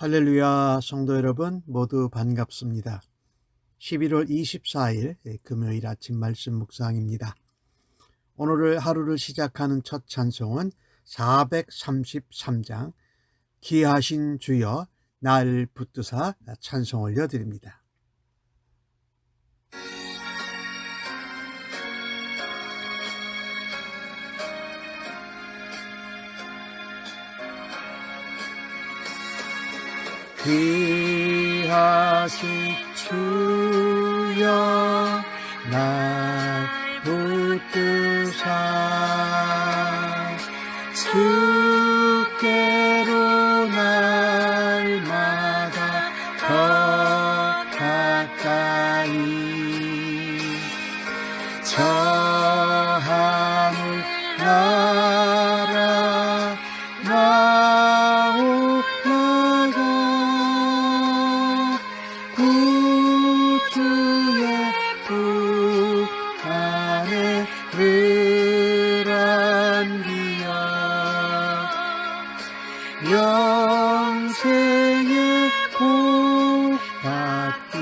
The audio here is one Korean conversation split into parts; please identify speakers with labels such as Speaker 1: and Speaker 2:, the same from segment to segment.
Speaker 1: 할렐루야, 성도 여러분 모두 반갑습니다. 11월 24일 금요일 아침 말씀 묵상입니다. 오늘 하루를 시작하는 첫 찬송은 433장 기하신 주여 날 붙드사 찬송 올려드립니다. 귀하신 주여 날 붙드사 주께로 날마다 더 가까이 저 하늘 나라 구주의 품 안에 늘 안기어 영생의 복 받기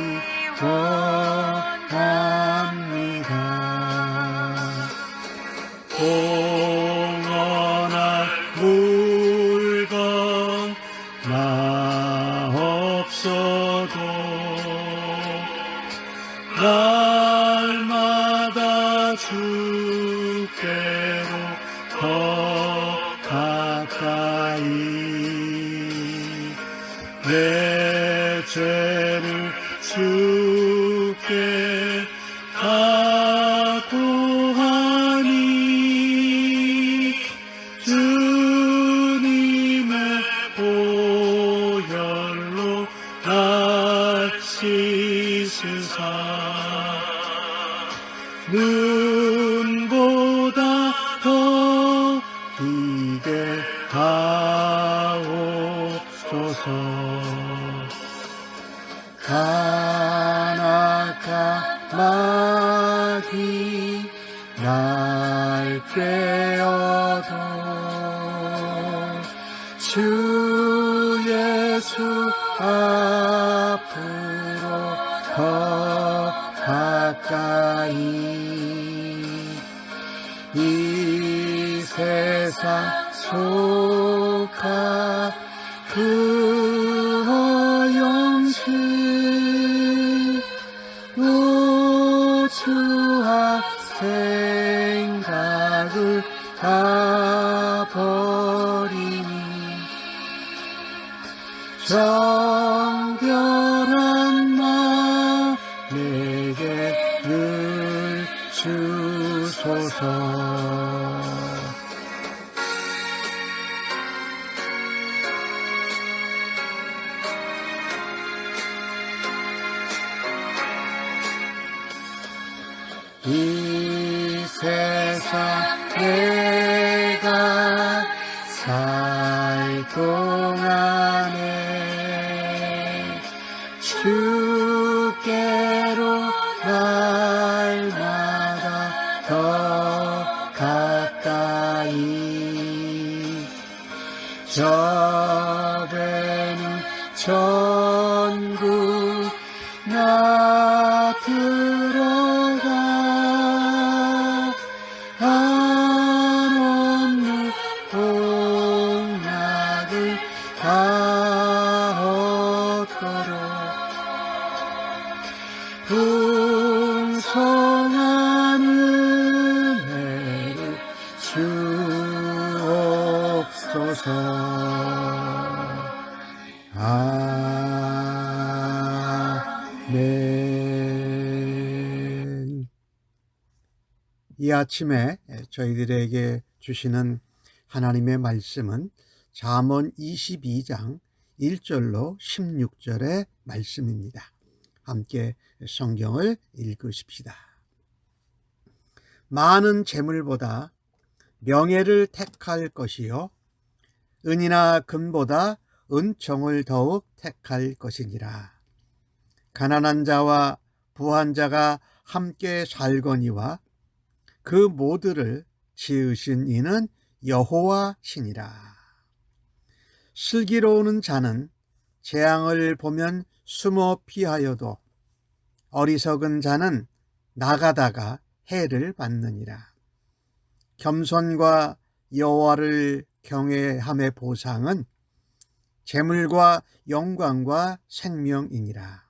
Speaker 1: 원합니다. 공헌할 물건 나 없어도 날마다 주께로 더 가까이 내 죄를 주께 하고하니 주님의 보혈로 날 씻으사 눈보다 더 희게 하옵소서. 간악한 마귀 날 꿰어도 주 예수 앞으로 더 가까이 이 세상 속한 그 허영심 우추한 생각을 다 버리니 정결한 마음 내게 늘 주소서. 이 세상 내가 살 동안에 주께로 날마다 더 가까이 저 배는 천국 나 들어가 한없는 복락을 다 얻도록 풍성한 은혜를 주옵소서. 아멘. 이 아침에 저희들에게 주시는 하나님의 말씀은 잠언 22장 1절로 16절의 말씀입니다. 함께 성경을 읽으십시다. 많은 재물보다 명예를 택할 것이요 은이나 금보다 은총을 더욱 택할 것이니라. 가난한 자와 부한 자가 함께 살거니와 그 모두를 지으신 이는 여호와시니라. 슬기로우는 자는 재앙을 보면 숨어 피하여도 어리석은 자는 나가다가 해를 받느니라. 겸손과 여호와를 경외함의 보상은 재물과 영광과 생명이니라.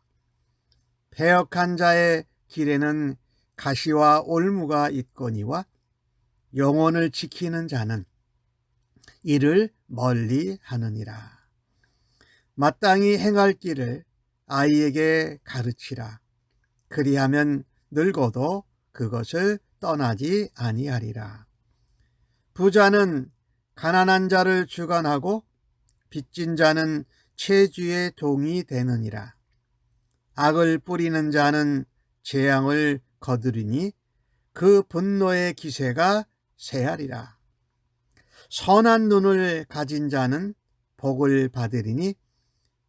Speaker 1: 패역한 자의 길에는 가시와 올무가 있거니와 영혼을 지키는 자는 이를 멀리 하느니라. 마땅히 행할 길을 아이에게 가르치라. 그리하면 늙어도 그것을 떠나지 아니하리라. 부자는 가난한 자를 주관하고 빚진 자는 채주의 동이 되느니라. 악을 뿌리는 자는 재앙을 거두리니 그 분노의 기세가 새하리라. 선한 눈을 가진 자는 복을 받으리니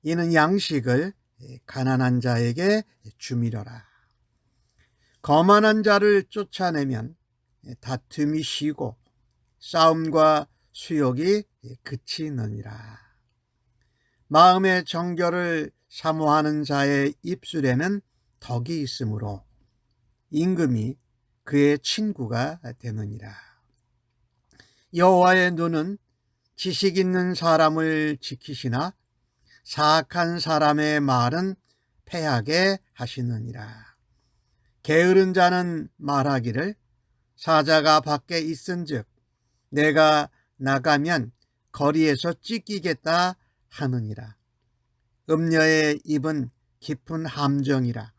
Speaker 1: 이는 양식을 가난한 자에게 주미러라. 거만한 자를 쫓아내면 다툼이 쉬고 싸움과 수욕이 그치느니라. 마음의 정결을 사모하는 자의 입술에는 덕이 있으므로 임금이 그의 친구가 되느니라. 여호와의 눈은 지식 있는 사람을 지키시나 사악한 사람의 말은 패하게 하시느니라. 게으른 자는 말하기를 사자가 밖에 있은즉 내가 나가면 거리에서 찢기겠다 하느니라. 음녀의 입은 깊은 함정이라.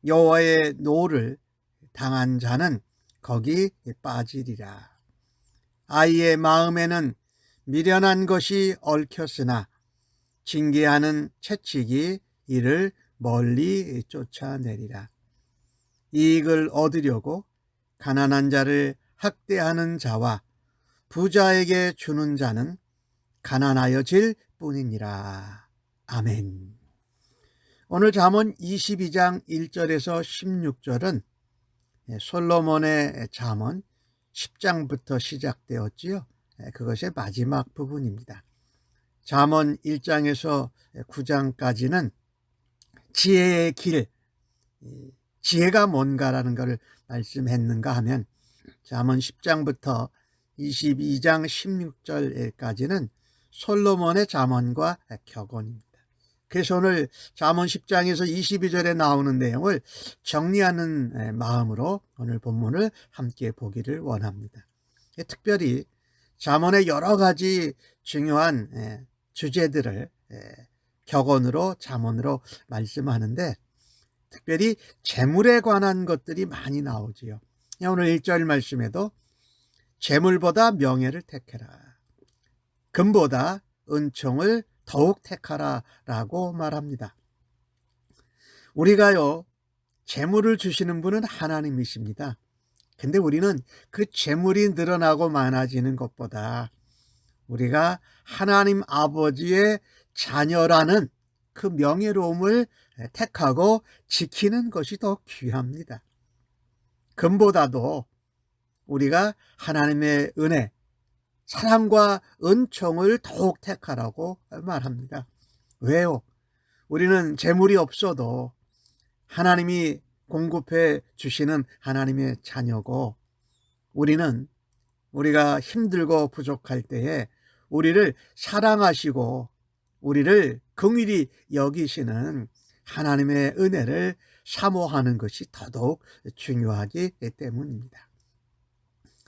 Speaker 1: 여호와의 노를 당한 자는 거기 빠지리라. 아이의 마음에는 미련한 것이 얽혔으나 징계하는 채찍이 이를 멀리 쫓아내리라. 이익을 얻으려고 가난한 자를 학대하는 자와 부자에게 주는 자는 가난하여질 뿐이니라. 아멘. 오늘 잠언 22장 1절에서 16절은 솔로몬의 잠언 10장부터 시작되었지요. 그것의 마지막 부분입니다. 잠언 1장에서 9장까지는 지혜의 길, 지혜가 뭔가라는 것을 말씀했는가 하면 잠언 10장부터 22장 16절까지는 솔로몬의 잠언과 격언입니다. 그래서 오늘 잠언 10장에서 22절에 나오는 내용을 정리하는 마음으로 오늘 본문을 함께 보기를 원합니다. 특별히 잠언의 여러 가지 중요한 주제들을 격언으로 잠언으로 말씀하는데 특별히 재물에 관한 것들이 많이 나오지요. 오늘 1절 말씀에도 재물보다 명예를 택해라. 금보다 은총을 더욱 택하라 라고 말합니다. 우리가요, 재물을 주시는 분은 하나님이십니다. 근데 우리는 그 재물이 늘어나고 많아지는 것보다 우리가 하나님 아버지의 자녀라는 그 명예로움을 택하고 지키는 것이 더 귀합니다. 금보다도 우리가 하나님의 은혜, 사랑과 은총을 더욱 택하라고 말합니다. 왜요? 우리는 재물이 없어도 하나님이 공급해 주시는 하나님의 자녀고 우리가 힘들고 부족할 때에 우리를 사랑하시고 우리를 긍휼히 여기시는 하나님의 은혜를 사모하는 것이 더더욱 중요하기 때문입니다.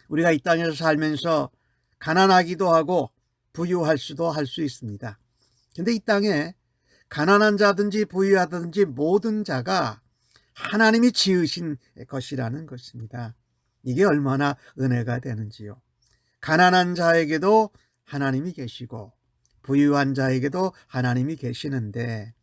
Speaker 1: 우리가 이 땅에서 살면서 가난하기도 하고 부유할 수도 할 수 있습니다. 근데 이 땅에 가난한 자든지 부유하든지 모든 자가 하나님이 지으신 것이라는 것입니다. 이게 얼마나 은혜가 되는지요. 가난한 자에게도 하나님이 계시고 부유한 자에게도 하나님이 계시는데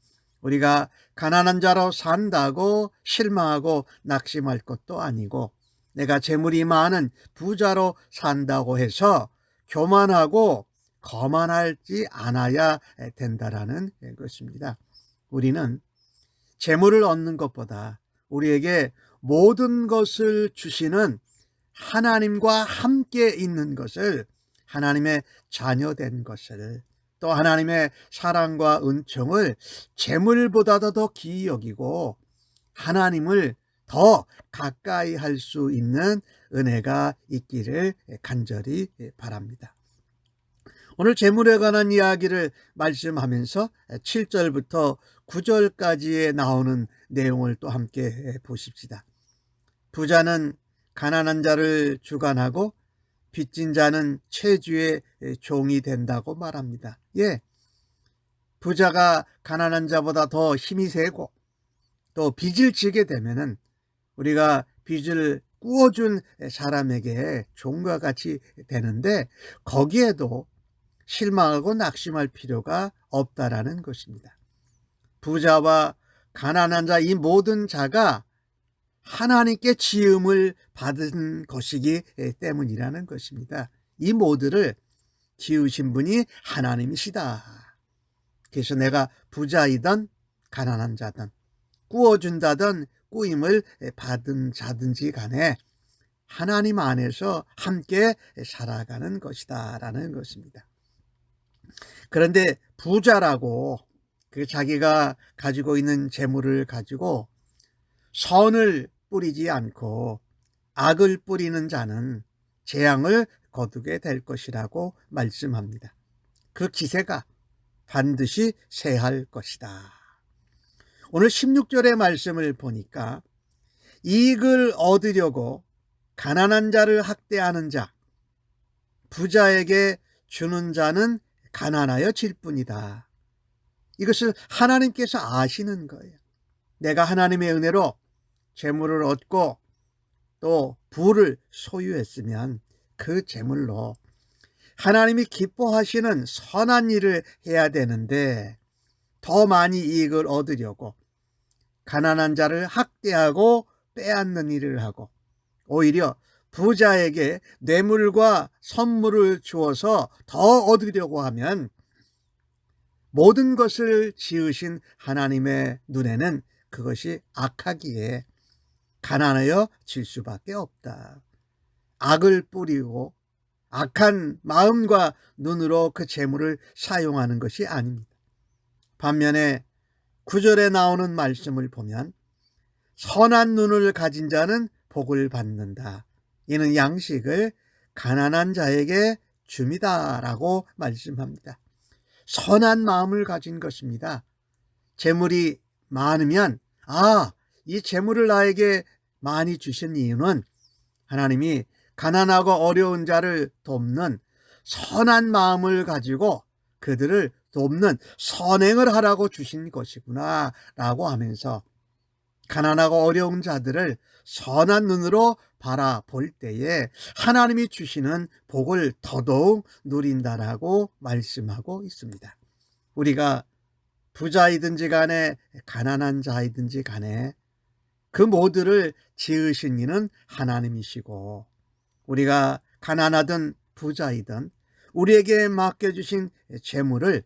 Speaker 1: 우리가 가난한 자로 산다고 실망하고 낙심할 것도 아니고 내가 재물이 많은 부자로 산다고 해서 교만하고 거만하지 않아야 된다라는 것입니다. 우리는 재물을 얻는 것보다 우리에게 모든 것을 주시는 하나님과 함께 있는 것을, 하나님의 자녀된 것을 또 하나님의 사랑과 은총을 재물보다도 더 귀히 여기고 하나님을 더 가까이 할 수 있는 은혜가 있기를 간절히 바랍니다. 오늘 재물에 관한 이야기를 말씀하면서 7절부터 9절까지에 나오는 내용을 또 함께 보십시다. 부자는 가난한 자를 주관하고 빚진 자는 채주의 종이 된다고 말합니다. 예, 부자가 가난한 자보다 더 힘이 세고 또 빚을 지게 되면은 우리가 빚을 꾸어준 사람에게 종과 같이 되는데 거기에도 실망하고 낙심할 필요가 없다라는 것입니다. 부자와 가난한 자 이 모든 자가 하나님께 지음을 받은 것이기 때문이라는 것입니다. 이 모두를 지으신 분이 하나님이시다. 그래서 내가 부자이든 가난한 자든 꾸어준다든 꾸임을 받은 자든지 간에 하나님 안에서 함께 살아가는 것이다 라는 것입니다. 그런데 부자라고 그 자기가 가지고 있는 재물을 가지고 선을 뿌리지 않고 악을 뿌리는 자는 재앙을 거두게 될 것이라고 말씀합니다. 그 기세가 반드시 새할 것이다. 오늘 16절의 말씀을 보니까 이익을 얻으려고 가난한 자를 학대하는 자, 부자에게 주는 자는 가난하여 질 뿐이다. 이것을 하나님께서 아시는 거예요. 내가 하나님의 은혜로 재물을 얻고 또 부를 소유했으면 그 재물로 하나님이 기뻐하시는 선한 일을 해야 되는데 더 많이 이익을 얻으려고 가난한 자를 학대하고 빼앗는 일을 하고 오히려 부자에게 뇌물과 선물을 주어서 더 얻으려고 하면 모든 것을 지으신 하나님의 눈에는 그것이 악하기에 가난하여 질 수밖에 없다. 악을 뿌리고 악한 마음과 눈으로 그 재물을 사용하는 것이 아닙니다. 반면에 9절에 나오는 말씀을 보면 선한 눈을 가진 자는 복을 받는다. 이는 양식을 가난한 자에게 줍니다 라고 말씀합니다. 선한 마음을 가진 것입니다. 재물이 많으면 이 재물을 나에게 많이 주신 이유는 하나님이 가난하고 어려운 자를 돕는 선한 마음을 가지고 그들을 돕는 선행을 하라고 주신 것이구나 라고 하면서 가난하고 어려운 자들을 선한 눈으로 바라볼 때에 하나님이 주시는 복을 더더욱 누린다라고 말씀하고 있습니다. 우리가 부자이든지 간에 가난한 자이든지 간에 그 모두를 지으신 이는 하나님이시고 우리가 가난하든 부자이든 우리에게 맡겨주신 재물을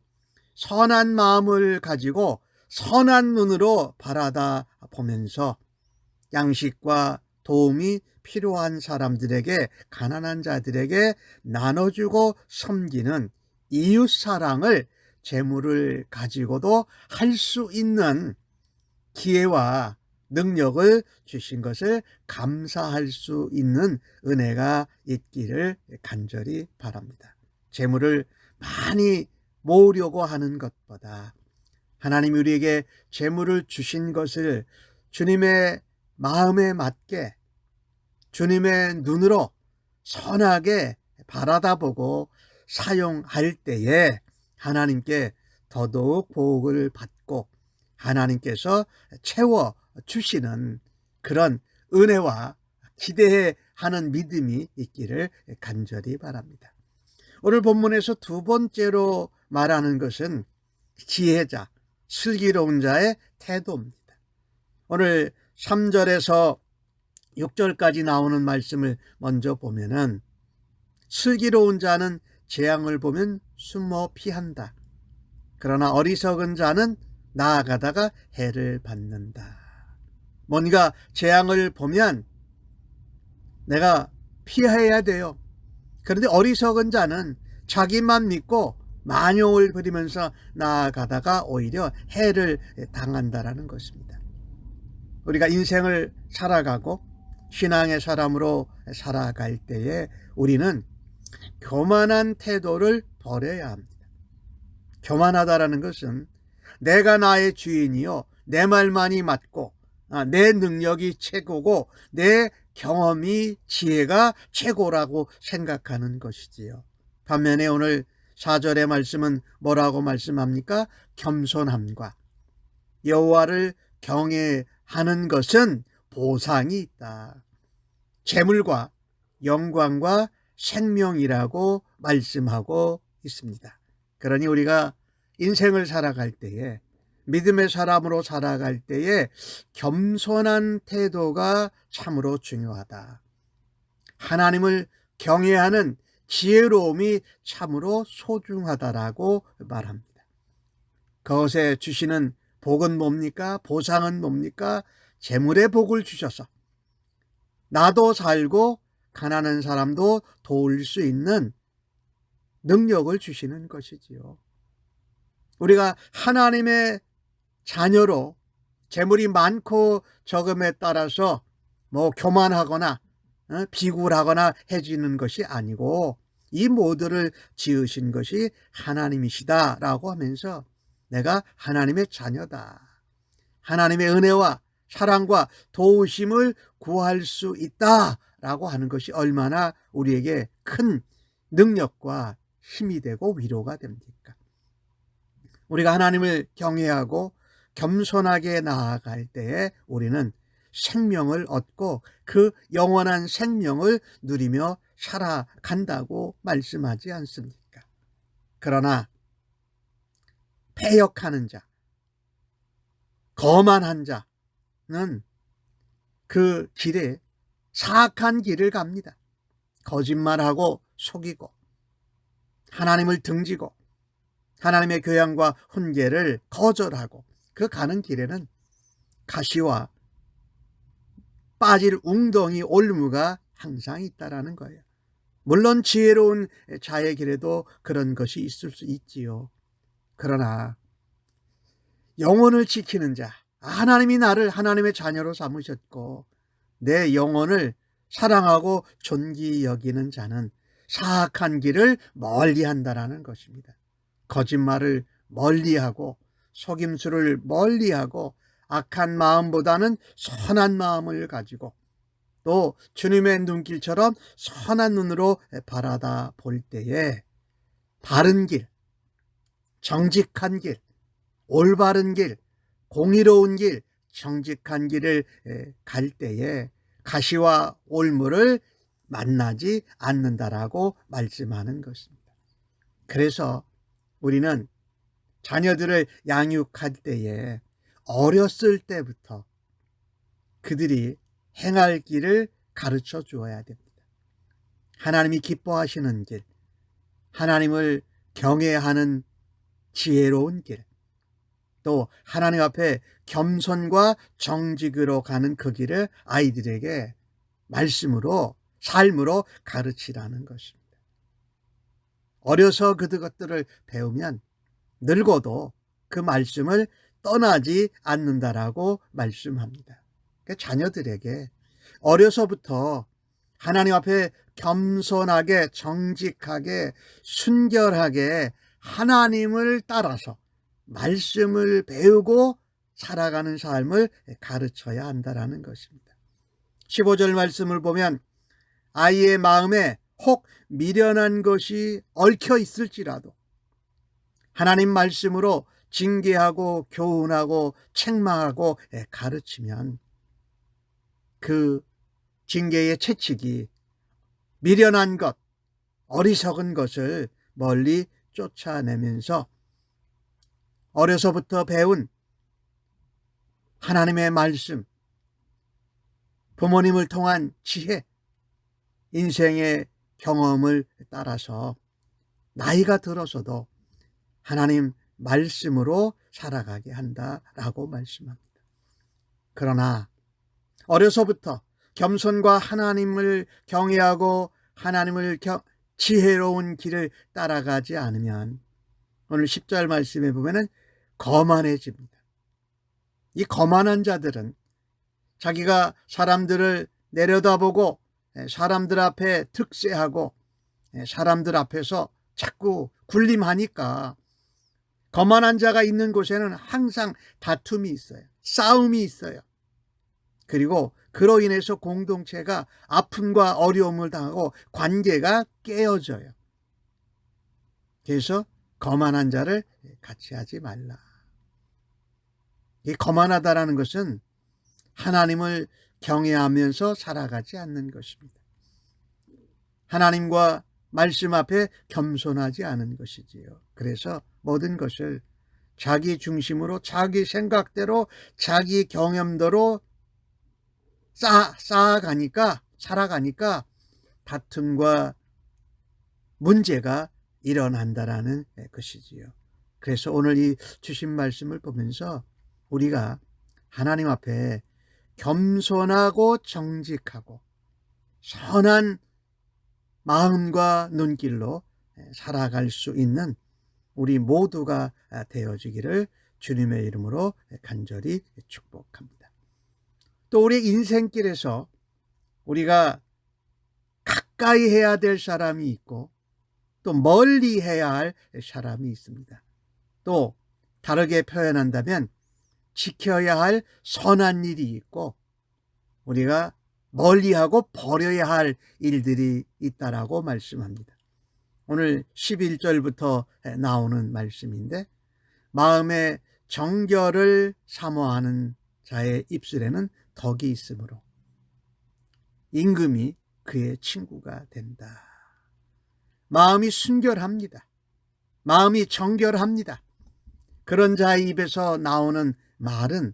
Speaker 1: 선한 마음을 가지고 선한 눈으로 바라다 보면서 양식과 도움이 필요한 사람들에게 가난한 자들에게 나눠주고 섬기는 이웃사랑을 재물을 가지고도 할 수 있는 기회와 능력을 주신 것을 감사할 수 있는 은혜가 있기를 간절히 바랍니다. 재물을 많이 모으려고 하는 것보다 하나님이 우리에게 재물을 주신 것을 주님의 마음에 맞게 주님의 눈으로 선하게 바라다보고 사용할 때에 하나님께 더더욱 복을 받고 하나님께서 채워주시는 그런 은혜와 기대하는 믿음이 있기를 간절히 바랍니다. 오늘 본문에서 두 번째로 말하는 것은 지혜자, 슬기로운 자의 태도입니다. 오늘 3절에서 6절까지 나오는 말씀을 먼저 보면은 슬기로운 자는 재앙을 보면 숨어 피한다. 그러나 어리석은 자는 나아가다가 해를 받는다. 뭔가 재앙을 보면 내가 피해야 돼요. 그런데 어리석은 자는 자기만 믿고 만용을 부리면서 나아가다가 오히려 해를 당한다라는 것입니다. 우리가 인생을 살아가고 신앙의 사람으로 살아갈 때에 우리는 교만한 태도를 버려야 합니다. 교만하다라는 것은 내가 나의 주인이요, 내 말만이 맞고 내 능력이 최고고 내 경험이 지혜가 최고라고 생각하는 것이지요. 반면에 오늘 4절의 말씀은 뭐라고 말씀합니까? 겸손함과 여호와를 경외하는 것은 보상이 있다. 재물과 영광과 생명이라고 말씀하고 있습니다. 그러니 우리가 인생을 살아갈 때에, 믿음의 사람으로 살아갈 때에 겸손한 태도가 참으로 중요하다. 하나님을 경외하는 지혜로움이 참으로 소중하다라고 말합니다. 그것에 주시는 복은 뭡니까? 보상은 뭡니까? 재물의 복을 주셔서 나도 살고 가난한 사람도 도울 수 있는 능력을 주시는 것이지요. 우리가 하나님의 자녀로 재물이 많고 적음에 따라서 교만하거나 비굴하거나 해지는 것이 아니고 이 모두를 지으신 것이 하나님이시다라고 하면서 내가 하나님의 자녀다. 하나님의 은혜와 사랑과 도우심을 구할 수 있다라고 하는 것이 얼마나 우리에게 큰 능력과 힘이 되고 위로가 됩니까? 우리가 하나님을 경외하고 겸손하게 나아갈 때에 우리는 생명을 얻고 그 영원한 생명을 누리며 살아간다고 말씀하지 않습니까? 그러나 패역하는 자, 거만한 자는 그 길에 사악한 길을 갑니다. 거짓말하고 속이고 하나님을 등지고 하나님의 교양과 훈계를 거절하고 그 가는 길에는 가시와 빠질 웅덩이 올무가 항상 있다라는 거예요. 물론 지혜로운 자의 길에도 그런 것이 있을 수 있지요. 그러나 영혼을 지키는 자, 하나님이 나를 하나님의 자녀로 삼으셨고 내 영혼을 사랑하고 존귀 여기는 자는 사악한 길을 멀리한다라는 것입니다. 거짓말을 멀리하고 속임수를 멀리하고 악한 마음보다는 선한 마음을 가지고 또 주님의 눈길처럼 선한 눈으로 바라다 볼 때에 바른 길, 정직한 길, 올바른 길, 공의로운 길, 정직한 길을 갈 때에 가시와 올무를 만나지 않는다라고 말씀하는 것입니다. 그래서 우리는 자녀들을 양육할 때에 어렸을 때부터 그들이 행할 길을 가르쳐 주어야 됩니다. 하나님이 기뻐하시는 길, 하나님을 경외하는 지혜로운 길, 또 하나님 앞에 겸손과 정직으로 가는 그 길을 아이들에게 말씀으로, 삶으로 가르치라는 것입니다. 어려서 그것들을 배우면 늙어도 그 말씀을 떠나지 않는다라고 말씀합니다. 그러니까 자녀들에게 어려서부터 하나님 앞에 겸손하게, 정직하게, 순결하게 하나님을 따라서 말씀을 배우고 살아가는 삶을 가르쳐야 한다라는 것입니다. 15절 말씀을 보면 아이의 마음에 혹 미련한 것이 얽혀 있을지라도 하나님 말씀으로 징계하고 교훈하고 책망하고 가르치면 그 징계의 채찍이 미련한 것, 어리석은 것을 멀리 쫓아내면서 어려서부터 배운 하나님의 말씀, 부모님을 통한 지혜, 인생의 경험을 따라서 나이가 들어서도 하나님 말씀으로 살아가게 한다라고 말씀합니다. 그러나 어려서부터 겸손과 하나님을 경외하고 하나님을 지혜로운 길을 따라가지 않으면 오늘 10절 말씀에 보면은 거만해집니다. 이 거만한 자들은 자기가 사람들을 내려다보고 사람들 앞에 득세하고 사람들 앞에서 자꾸 군림하니까 거만한 자가 있는 곳에는 항상 다툼이 있어요. 싸움이 있어요. 그리고 그로 인해서 공동체가 아픔과 어려움을 당하고 관계가 깨어져요. 그래서 거만한 자를 같이 하지 말라. 이 거만하다라는 것은 하나님을 경외하면서 살아가지 않는 것입니다. 하나님과 말씀 앞에 겸손하지 않은 것이지요. 그래서 모든 것을 자기 중심으로, 자기 생각대로, 자기 경험대로 살아가니까 다툼과 문제가 일어난다라는 것이지요. 그래서 오늘 이 주신 말씀을 보면서 우리가 하나님 앞에 겸손하고 정직하고 선한 마음과 눈길로 살아갈 수 있는 우리 모두가 되어지기를 주님의 이름으로 간절히 축복합니다. 또 우리 인생길에서 우리가 가까이 해야 될 사람이 있고 또 멀리 해야 할 사람이 있습니다. 또 다르게 표현한다면 지켜야 할 선한 일이 있고 우리가 멀리하고 버려야 할 일들이 있다라고 말씀합니다. 오늘 11절부터 나오는 말씀인데 마음의 정결을 사모하는 자의 입술에는 덕이 있으므로 임금이 그의 친구가 된다. 마음이 순결합니다. 마음이 정결합니다. 그런 자의 입에서 나오는 말은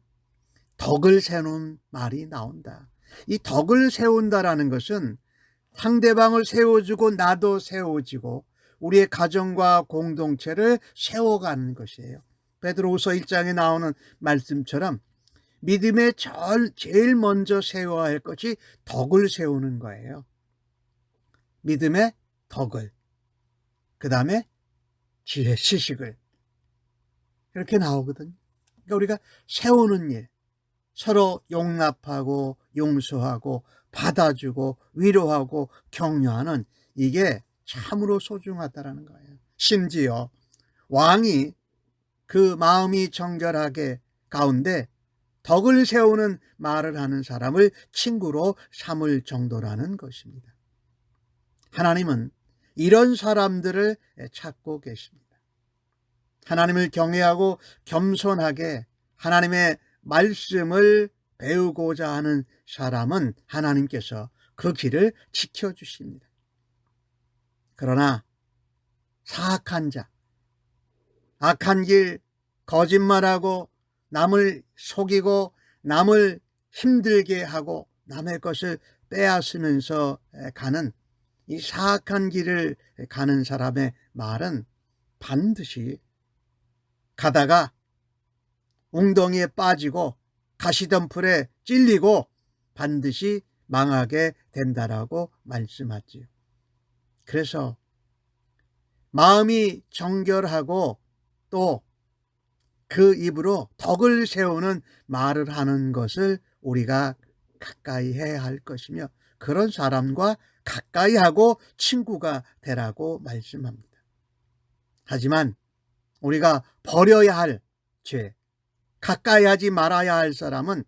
Speaker 1: 덕을 세우는 말이 나온다. 이 덕을 세운다라는 것은 상대방을 세워주고 나도 세워지고 우리의 가정과 공동체를 세워가는 것이에요. 베드로후서 1장에 나오는 말씀처럼 믿음에 제일 먼저 세워야 할 것이 덕을 세우는 거예요. 믿음의 덕을, 그 다음에 지혜, 지식을 이렇게 나오거든요. 그러니까 우리가 세우는 일, 서로 용납하고 용서하고 받아주고 위로하고 격려하는 이게 참으로 소중하다라는 거예요. 심지어 왕이 그 마음이 정결하게 가운데 덕을 세우는 말을 하는 사람을 친구로 삼을 정도라는 것입니다. 하나님은 이런 사람들을 찾고 계십니다. 하나님을 경외하고 겸손하게 하나님의 말씀을 배우고자 하는 사람은 하나님께서 그 길을 지켜주십니다. 그러나 사악한 자, 악한 길, 거짓말하고 남을 속이고 남을 힘들게 하고 남의 것을 빼앗으면서 가는 이 사악한 길을 가는 사람의 말은 반드시 가다가 웅덩이에 빠지고 가시덤불에 찔리고 반드시 망하게 된다라고 말씀하지요. 그래서 마음이 정결하고 또 그 입으로 덕을 세우는 말을 하는 것을 우리가 가까이 해야 할 것이며 그런 사람과 가까이 하고 친구가 되라고 말씀합니다. 하지만 우리가 버려야 할 죄, 가까이 하지 말아야 할 사람은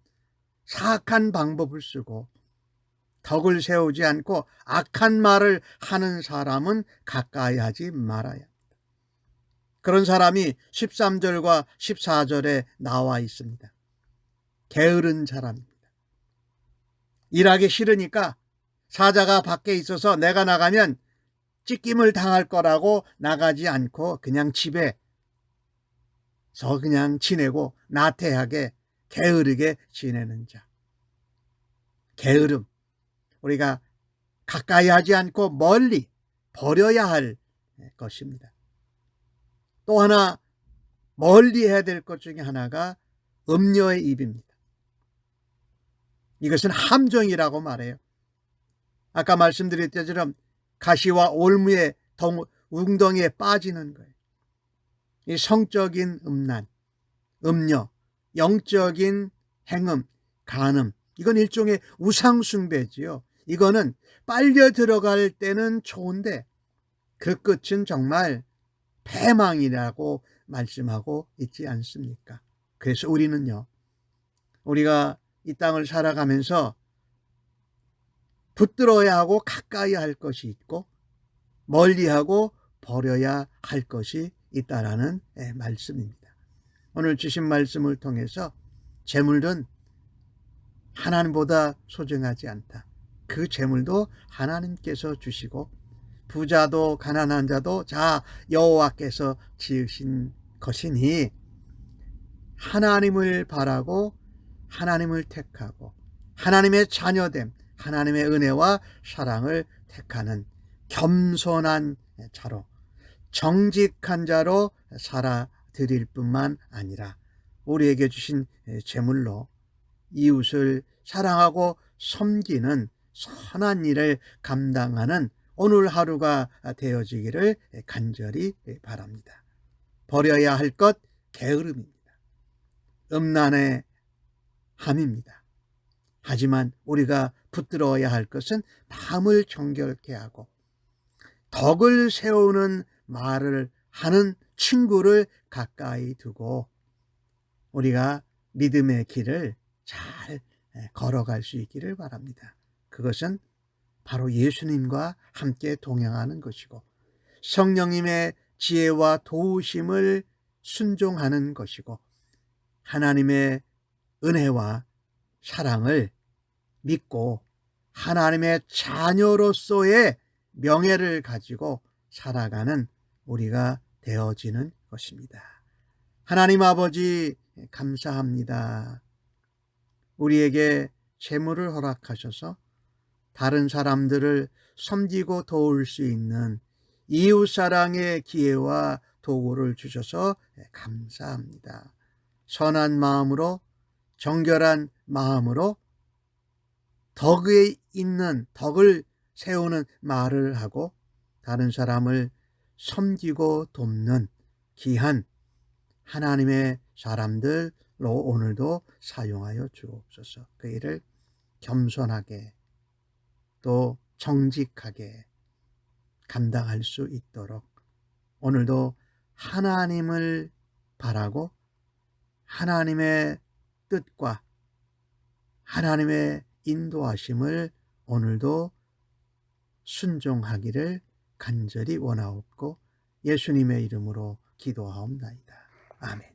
Speaker 1: 사악한 방법을 쓰고 덕을 세우지 않고 악한 말을 하는 사람은 가까이 하지 말아야 합니다. 그런 사람이 13절과 14절에 나와 있습니다. 게으른 사람입니다. 일하기 싫으니까 사자가 밖에 있어서 내가 나가면 찢김을 당할 거라고 나가지 않고 그냥 집에서 그냥 지내고 나태하게 게으르게 지내는 자. 게으름, 우리가 가까이 하지 않고 멀리 버려야 할 것입니다. 또 하나 멀리 해야 될 것 중에 하나가 음녀의 입입니다. 이것은 함정이라고 말해요. 아까 말씀드렸던 것처럼 가시와 올무의 웅덩이에 빠지는 거예요. 이 성적인 음란, 음녀, 영적인 행음, 간음, 이건 일종의 우상숭배지요. 이거는 빨려 들어갈 때는 좋은데 그 끝은 정말 패망이라고 말씀하고 있지 않습니까? 그래서 우리는요, 우리가 이 땅을 살아가면서 붙들어야 하고 가까이 할 것이 있고 멀리하고 버려야 할 것이 있다라는 말씀입니다. 오늘 주신 말씀을 통해서 재물은 하나님보다 소중하지 않다. 그 재물도 하나님께서 주시고 부자도 가난한 자도 자 여호와께서 지으신 것이니 하나님을 바라고 하나님을 택하고 하나님의 자녀됨, 하나님의 은혜와 사랑을 택하는 겸손한 자로, 정직한 자로 살아드릴 뿐만 아니라 우리에게 주신 재물로 이웃을 사랑하고 섬기는 선한 일을 감당하는 오늘 하루가 되어지기를 간절히 바랍니다. 버려야 할 것 게으름입니다. 음란의 함입니다. 하지만 우리가 붙들어야 할 것은 마음을 정결케 하고 덕을 세우는 말을 하는 친구를 가까이 두고 우리가 믿음의 길을 잘 걸어갈 수 있기를 바랍니다. 그것은 바로 예수님과 함께 동행하는 것이고 성령님의 지혜와 도우심을 순종하는 것이고 하나님의 은혜와 사랑을 믿고 하나님의 자녀로서의 명예를 가지고 살아가는 우리가 되어지는 것입니다. 하나님 아버지 감사합니다. 우리에게 재물을 허락하셔서 다른 사람들을 섬기고 도울 수 있는 이웃사랑의 기회와 도구를 주셔서 감사합니다. 선한 마음으로 정결한 마음으로 덕에 있는 덕을 세우는 말을 하고 다른 사람을 섬기고 돕는 귀한 하나님의 사람들로 오늘도 사용하여 주옵소서. 그 일을 겸손하게 또 정직하게 감당할 수 있도록 오늘도 하나님을 바라고 하나님의 뜻과 하나님의 인도하심을 오늘도 순종하기를 간절히 원하옵고 예수님의 이름으로 기도하옵나이다. 아멘.